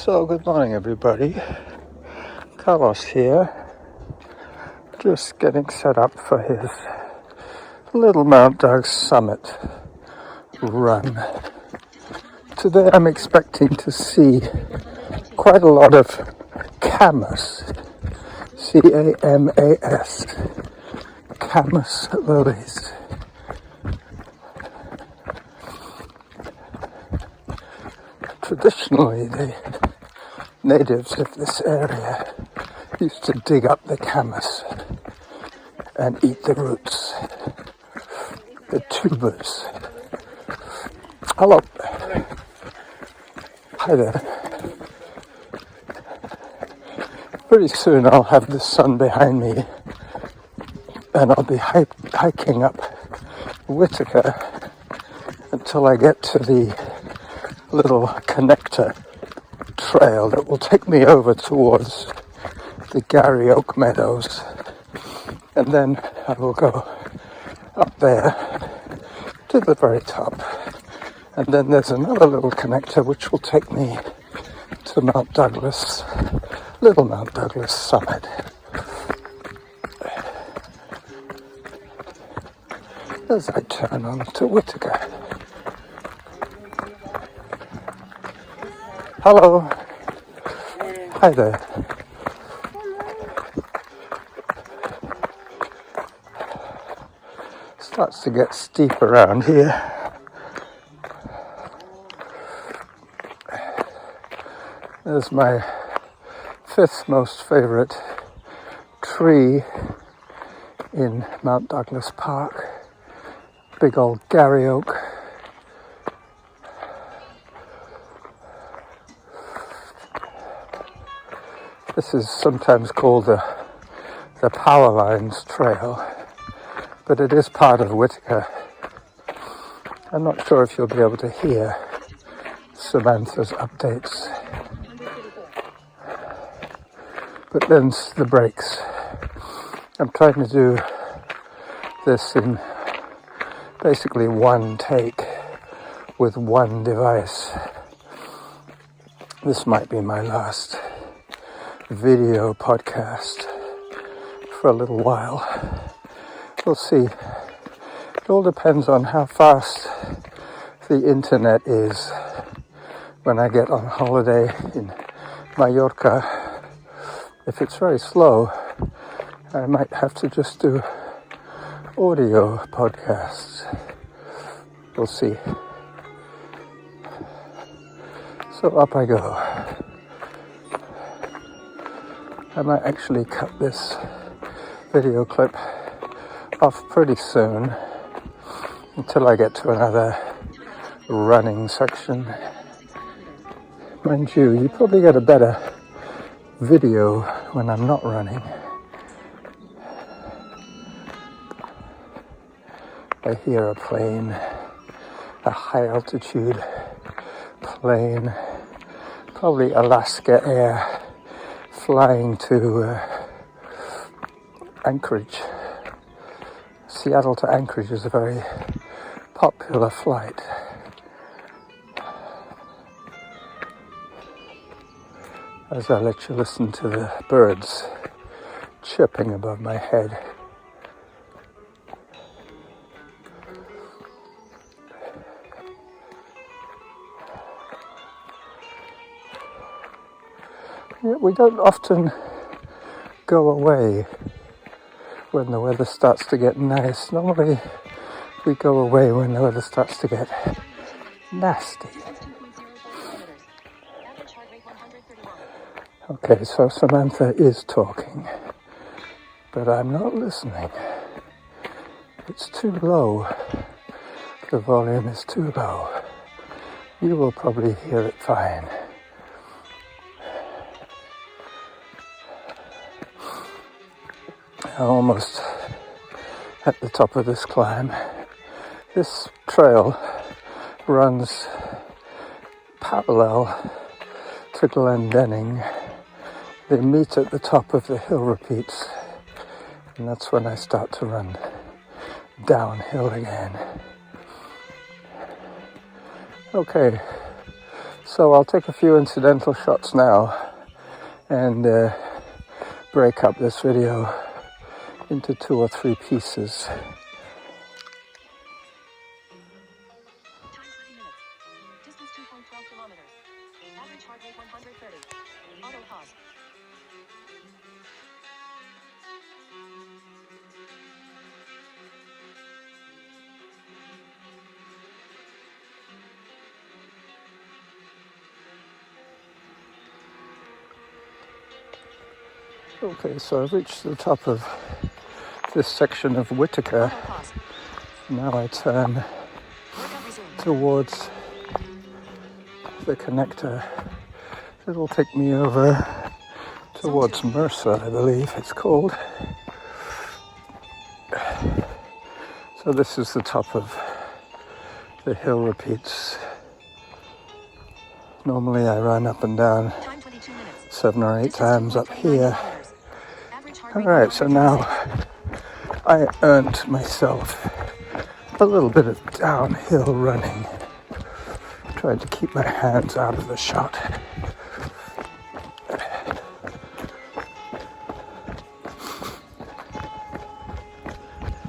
So good morning everybody, Carlos here, just getting set up for his little Mt.Doug summit run. Today I'm expecting to see quite a lot of camas, C-A-M-A-S, camas lilies. Traditionally, the natives of this area used to dig up the camas and eat the roots, the tubers. Hello. Hi there. Pretty soon I'll have the sun behind me and I'll be hiking up Whitaker until I get to the little connector trail that will take me over towards the Gary Oak Meadows, and then I will go up there to the very top, and then there's another little connector which will take me to little Mount Douglas summit. As I turn on to Whitaker. Hello. Hi there. Starts to get steep around here. There's my fifth most favorite tree in Mount Douglas Park. Big old Gary Oak. This is sometimes called the Power Lines Trail, but it is part of Whitaker. I'm not sure if you'll be able to hear Samantha's updates, but then the breaks. I'm trying to do this in basically one take with one device. This might be my last video podcast for a little while. We'll see. It all depends on how fast the internet is when I get on holiday in Majorca. If it's very slow, I might have to just do audio podcasts. We'll see. So up I go. I might actually cut this video clip off pretty soon until I get to another running section. Mind you probably get a better video when I'm not running. I hear a plane, a high altitude plane, probably Alaska Air, flying to Anchorage. Seattle to Anchorage is a very popular flight. As I let you listen to the birds chirping above my head. We don't often go away when the weather starts to get nice. Normally we go away when the weather starts to get nasty. Okay, so Samantha is talking, but I'm not listening. It's too low. The volume is too low. You will probably hear it fine. I'm almost at the top of this climb. This trail runs parallel to Glendenning. They meet at the top of the hill repeats, and that's when I start to run downhill again. Okay, So I'll take a few incidental shots now and break up this video into 2 or 3 pieces. Distance 2.12 kilometers. Average heart rate 130. Auto pause. Okay, so I've reached the top of this section of Whitaker. Auto pause. Now I turn Workout resumed. towards the connector. It'll take me over towards Mercer, I believe it's called. So this is the top of the hill repeats. Normally I run up and down Time 22 minutes. 7 or 8 Distance times up 2.39 here. kilometers. Average heart rate Alright, so 136. now I earned myself a little bit of downhill running. Tried to keep my hands out of the shot.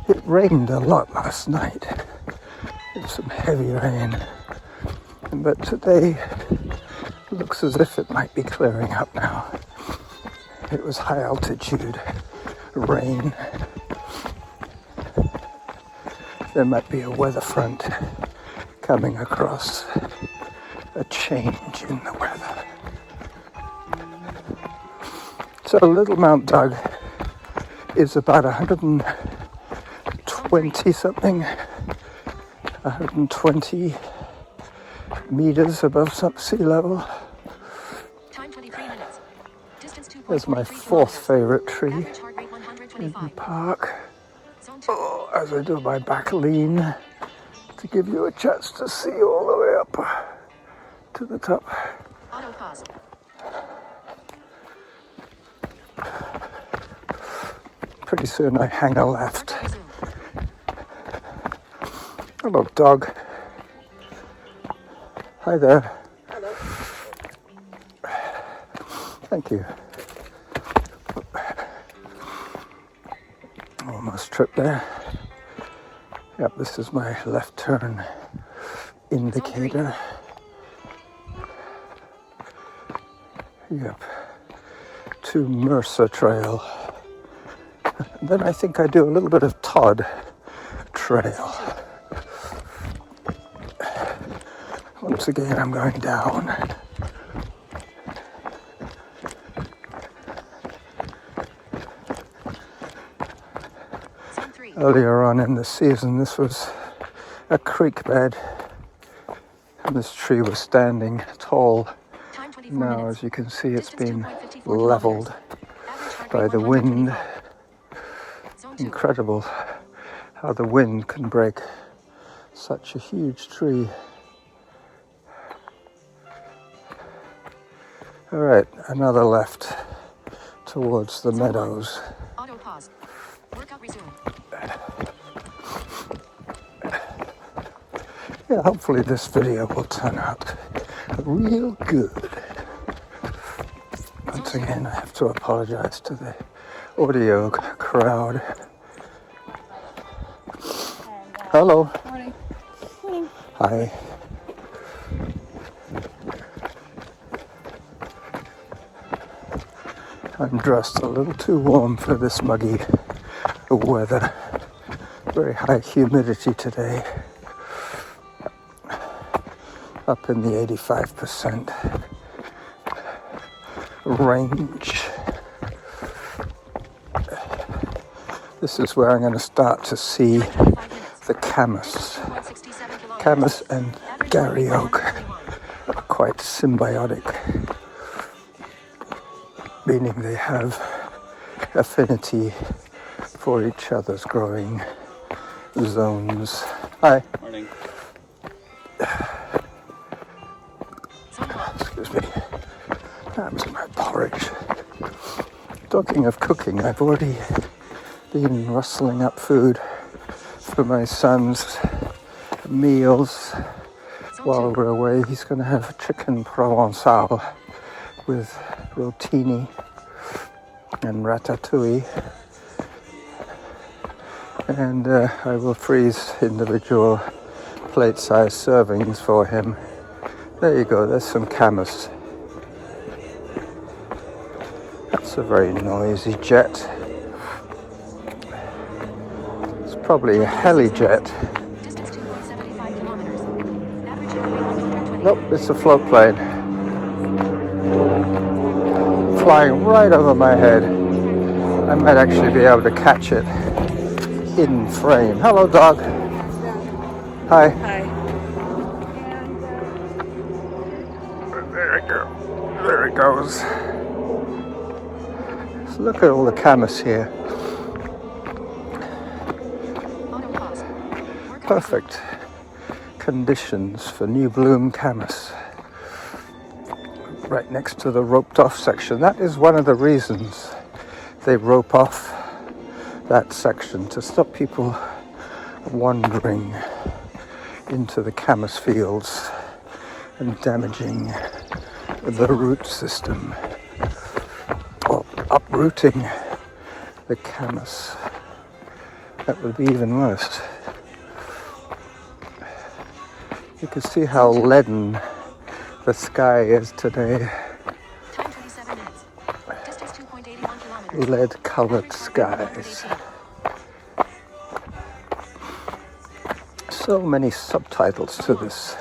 It rained a lot last night. It was some heavy rain. But today it looks as if it might be clearing up now. It was high altitude rain. There might be a weather front coming across, a change in the weather. So Little Mt.Doug is about 120 something, 120 meters above sea level. Time 23 minutes. Distance 2.43 There's my 4th kilometers. favorite tree Average heart rate in the 125. park. Zone 2. Oh, as I do my back lean to give you a chance to see all the way up to the top. Auto pause. Pretty soon I hang a left. Workout resumed. Hello, dog. Hi there. Hello. Thank you. Almost tripped there. Yep, this is my left turn indicator. Yep. To Mercer Trail. And then I think I do a little bit of Todd Trail. Once again, I'm going down. Zone 3. Earlier on in the season, this was a creek bed, and this tree was standing tall. Time 24 Now, minutes. as you can see, it's Distance been 2.54 leveled kilometers. Average heart by rate the wind. 125. Zone 2. Incredible how the wind can break such a huge tree. All right, another left towards the meadows. Auto pause. Workout resumed. Yeah, hopefully this video will turn out real good. Once again, I have to apologize to the audio crowd. Hello. Morning. Hi. I'm dressed a little too warm for this muggy weather. Very high humidity today. Up in the 85% range. This is where I'm going to start to see the camas. Camas and Gary Oak are quite symbiotic, meaning they have affinity for each other's growing zones. Hi. Morning. Excuse me. That was my porridge. Talking of cooking, I've already been rustling up food for my son's meals. while we're away, he's going to have a chicken provençal with rotini and ratatouille. And I will freeze individual plate-sized servings for him. There you go, there's some camas. That's a very noisy jet. It's probably a heli-jet. Distance 2.75 kilometers. Average heart rate 120. Nope, it's a float plane. Flying right over my head. I might actually be able to catch it in frame. Hello, dog. Hi. Hi. There it goes. There it goes. So look at all the camas here. Auto pause. Work on Perfect conditions for new bloom camas. Right next to the roped off section. That is one of the reasons they rope off that section, to stop people wandering into the camas fields and damaging the root system, or uprooting the camas. That would be even worse. You can see how leaden the sky is today. Time 27 minutes. Distance 2.81 kilometers. Lead-colored skies. So many subtitles to this.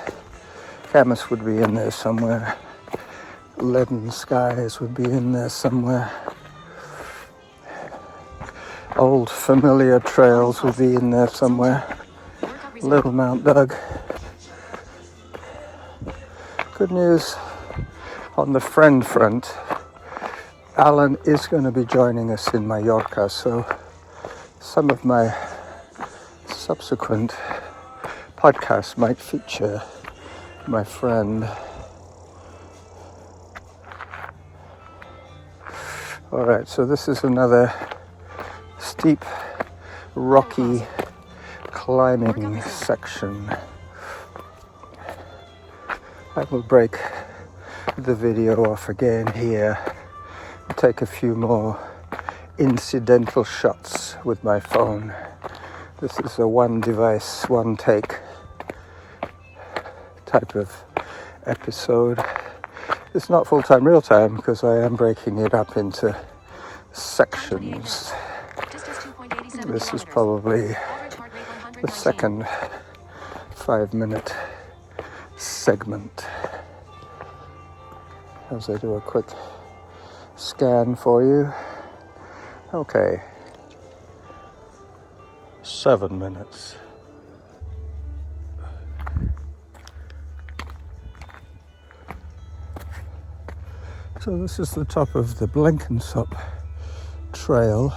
Camas would be in there somewhere. Leaden skies would be in there somewhere. Old familiar trails would be in there somewhere. Workout resumed. Little Mt.Doug. Good news on the friend front. Alan is going to be joining us in Majorca, so some of my subsequent podcasts might feature my friend. All right, so this is another steep, rocky climbing section. I will break the video off again here, take a few more incidental shots with my phone. This is a one device, one take type of episode. It's not full-time, real-time, because I am breaking it up into sections. Distance 2.87 This is kilometers. probably Average heart rate 119. the second 5-minute segment. As I do a quick scan for you. Okay. 7 minutes. So this is the top of the Blankensop Trail,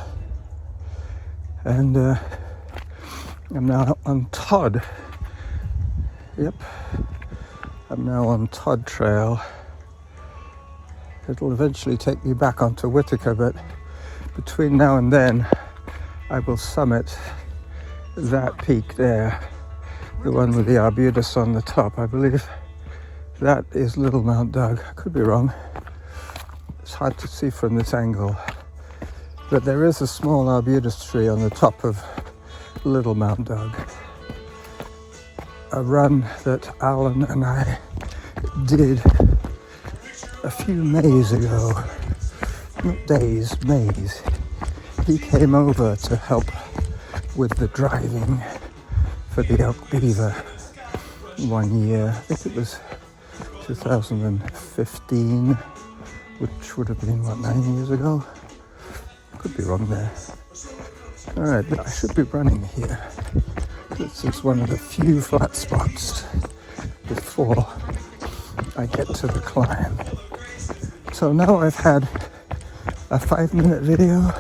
and I'm now on Todd. Yep, I'm now on Todd Trail. It'll eventually take me back onto Whitaker, but between now and then I will summit that peak there, the one with the arbutus on the top. I believe that is Little Mt.Doug. I could be wrong. It's hard to see from this angle, but there is a small arbutus tree on the top of Little Mt.Doug. A run that Alan and I did a few Mays ago. Not days, Mays. He came over to help with the driving for the Elk Beaver 1 year. I think it was 2015, which would have been, 9 years ago? Could be wrong there. Alright, but I should be running here. This is one of the few flat spots before I get to the climb. So now I've had a 5-minute video,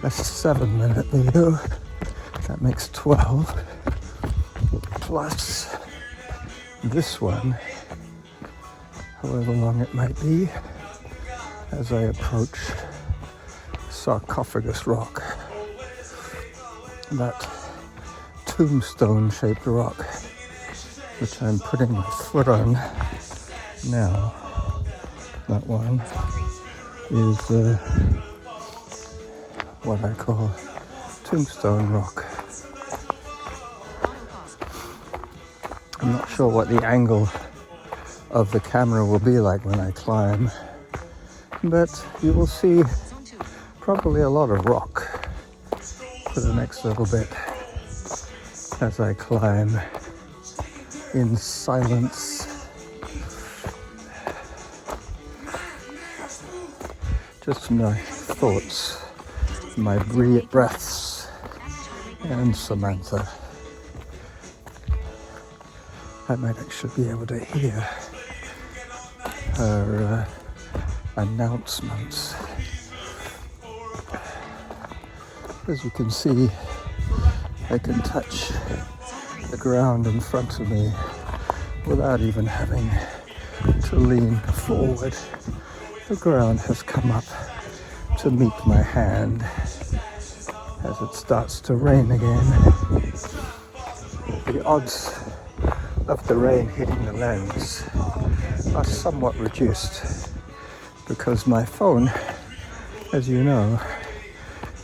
a 7-minute video, that makes 12, plus this one, however long it might be, as I approach Sarcophagus Rock, that tombstone-shaped rock which I'm putting my foot on now. That one is what I call Tombstone Rock. I'm not sure what the angle of the camera will be like when I climb, but you will see probably a lot of rock for the next little bit as I climb in silence. Just my thoughts, my breaths, and Samantha. I might actually be able to hear her announcements. As you can see, I can touch the ground in front of me without even having to lean forward. The ground has come up to meet my hand as it starts to rain again. The odds of the rain hitting the lens are somewhat reduced because my phone, as you know,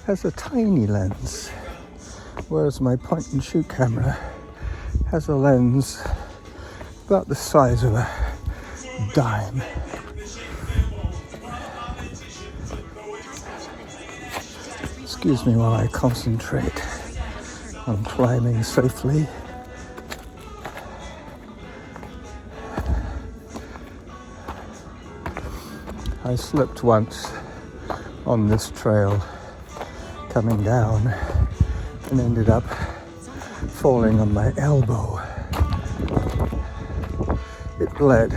has a tiny lens, whereas my point and shoot camera has a lens about the size of a dime. Excuse me while I concentrate on climbing safely. I slipped once on this trail coming down and ended up falling on my elbow. It bled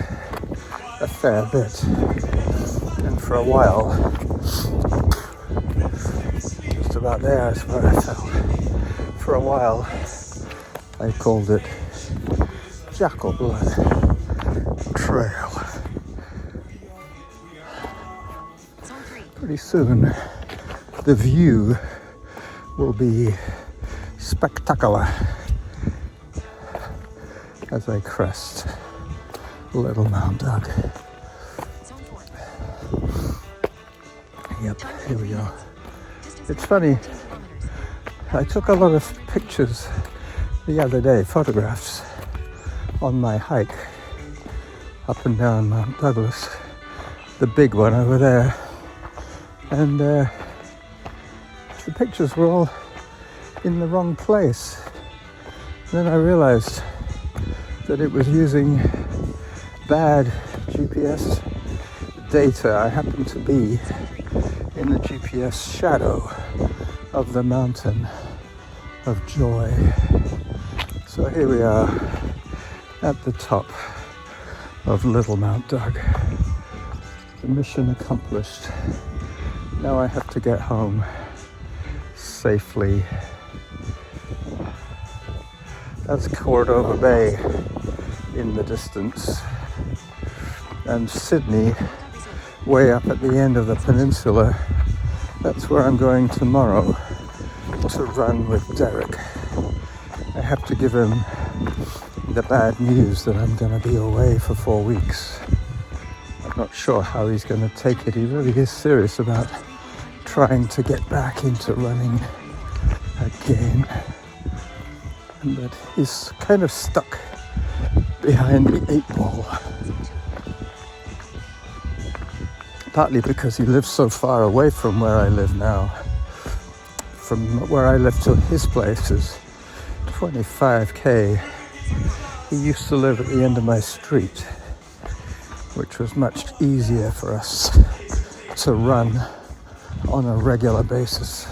a fair bit, and for a while, just about there is where I fell. For a while, I called it Jackal Blood Trail. Pretty soon, the view will be spectacular as I crest Little Mt.Doug. Yep, here we go. It's funny, I took a lot of pictures the other day, photographs, on my hike up and down Mount Douglas, the big one over there. And the pictures were all in the wrong place. Then I realized that it was using bad GPS data. I happened to be in the GPS shadow of the mountain of joy. So here we are at the top of Little Mt.Doug. The mission accomplished. Now I have to get home safely. That's Cordova Bay in the distance, and Sydney way up at the end of the peninsula. That's where I'm going tomorrow to run with Derek. I have to give him the bad news that I'm going to be away for 4 weeks. I'm not sure how he's going to take it. He really is serious about trying to get back into running again. But he's kind of stuck behind the 8 ball. Partly because he lives so far away from where I live now. From where I live to his place is 25k. He used to live at the end of my street, which was much easier for us to run on a regular basis.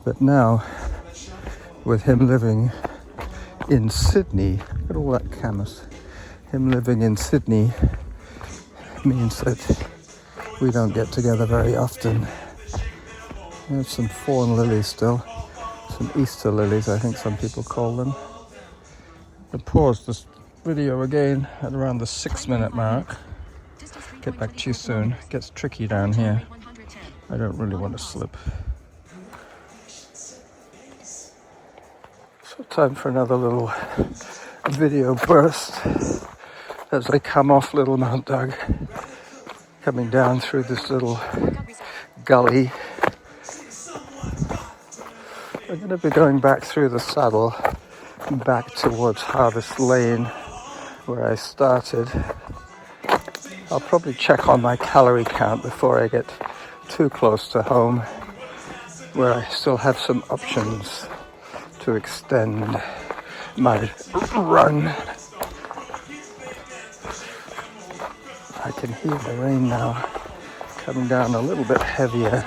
But now, with him living in Sydney, look at all that camas, him living in Sydney means that we don't get together very often. There's some fawn lilies still, some Easter lilies I think some people call them. I'll pause this video again at around the 6-minute mark. Get back to you soon. It gets tricky down here. I don't really want to slip. So time for another little video burst as I come off Little Mt.Doug, coming down through this little gully. I'm going to be going back through the saddle, back towards Harvest Lane, where I started. I'll probably check on my calorie count before I get too close to home, where I still have some options to extend my run. I can hear the rain now coming down a little bit heavier.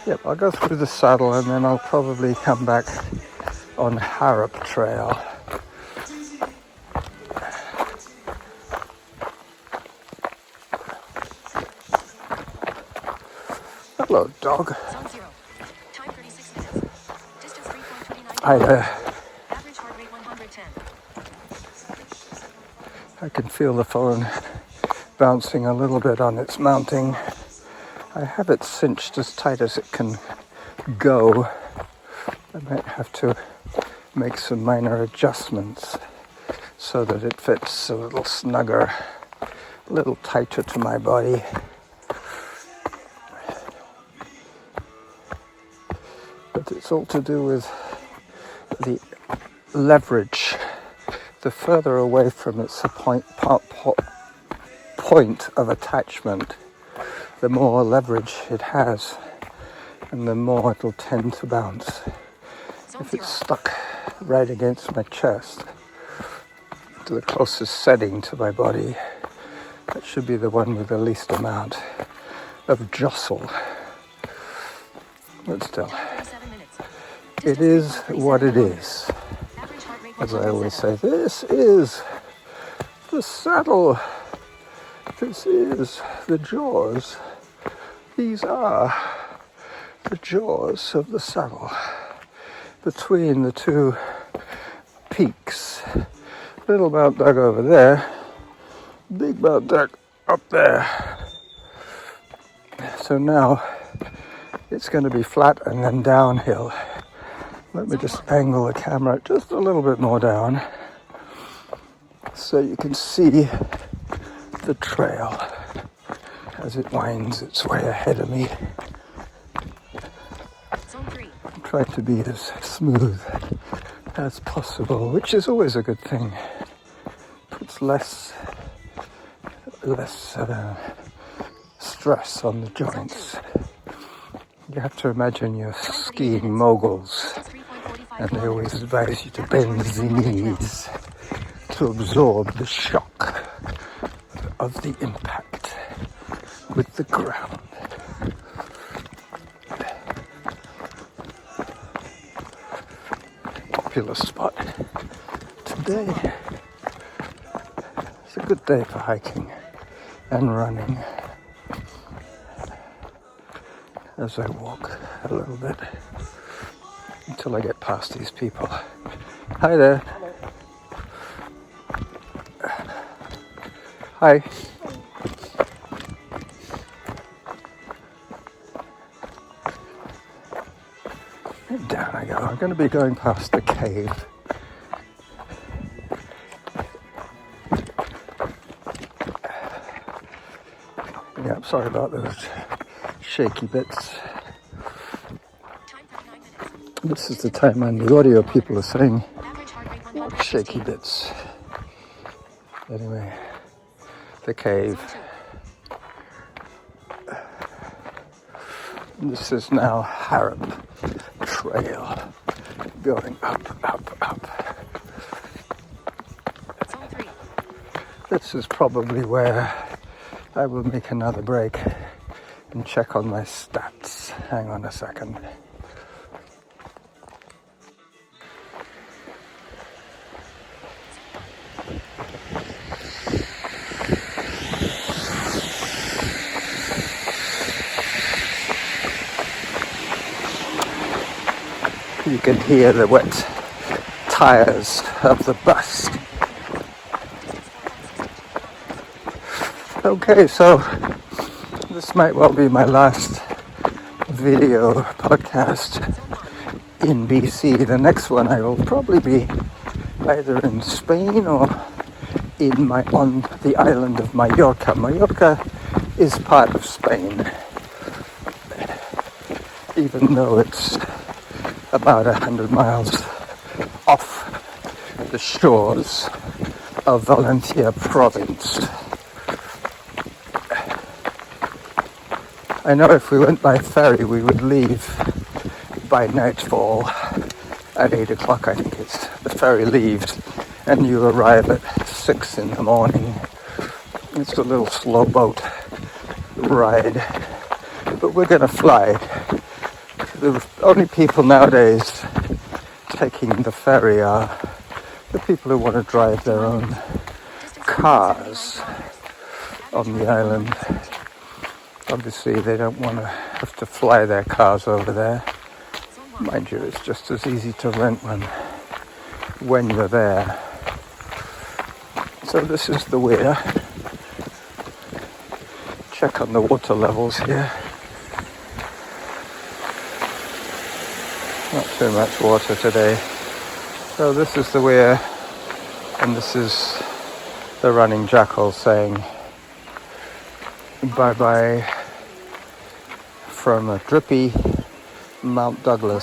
Yep, I'll go through the saddle and then I'll probably come back on Harrop Trail. Hello, dog. Zone 0. Time 36 minutes. Distance 3.29 Hi there. Average heart rate 110. I can feel the phone bouncing a little bit on its mounting. I have it cinched as tight as it can go. I might have to make some minor adjustments so that it fits a little snugger, a little tighter to my body. But it's all to do with the leverage. The further away from its point of attachment, the more leverage it has, and the more it'll tend to bounce. If it's stuck right against my chest, to the closest setting to my body, that should be the one with the least amount of jostle. But still, it is what it is. As I always say, this is the saddle. This is the jaws. These are the jaws of the saddle between the two peaks. Little Mt.Doug over there, big Mt.Doug up there. So now it's going to be flat and then downhill. Let me just angle the camera just a little bit more down so you can see the trail as it winds its way ahead of me. I'm trying to be as smooth as possible, which is always a good thing. Puts less stress on the joints. You have to imagine you're skiing moguls, and they always advise you to bend the knees to absorb the shock of the impact with the ground. Popular spot today. It's a good day for hiking and running. As I walk a little bit until I get past these people. Hi there. Hi. And down I go. I'm going to be going past the cave. Yeah, I'm sorry about those shaky bits. This is the time when the audio people are saying shaky bits. Anyway, the cave. This is now Harrop Trail, going up, up, up. This is probably where I will make another break and check on my stats. Hang on a second. You can hear the wet tires of the bus. Okay, so this might well be my last video podcast in BC. The next one I will probably be either in Spain or on the island of Majorca. Majorca is part of Spain, even though it's about 100 miles off the shores of Valencia province. I know if we went by ferry we would leave by nightfall at 8 o'clock, I think the ferry leaves, and you arrive at 6 in the morning. It's a little slow boat ride, but we're going to fly. The only people nowadays taking the ferry are the people who want to drive their own cars on the island. Obviously they don't want to have to fly their cars over there. Mind you, it's just as easy to rent one when you're there. So this is the weir. Check on the water levels here. Not too much water today. So this is the weir, and this is the running jackal saying bye-bye from a drippy Mt.Doug.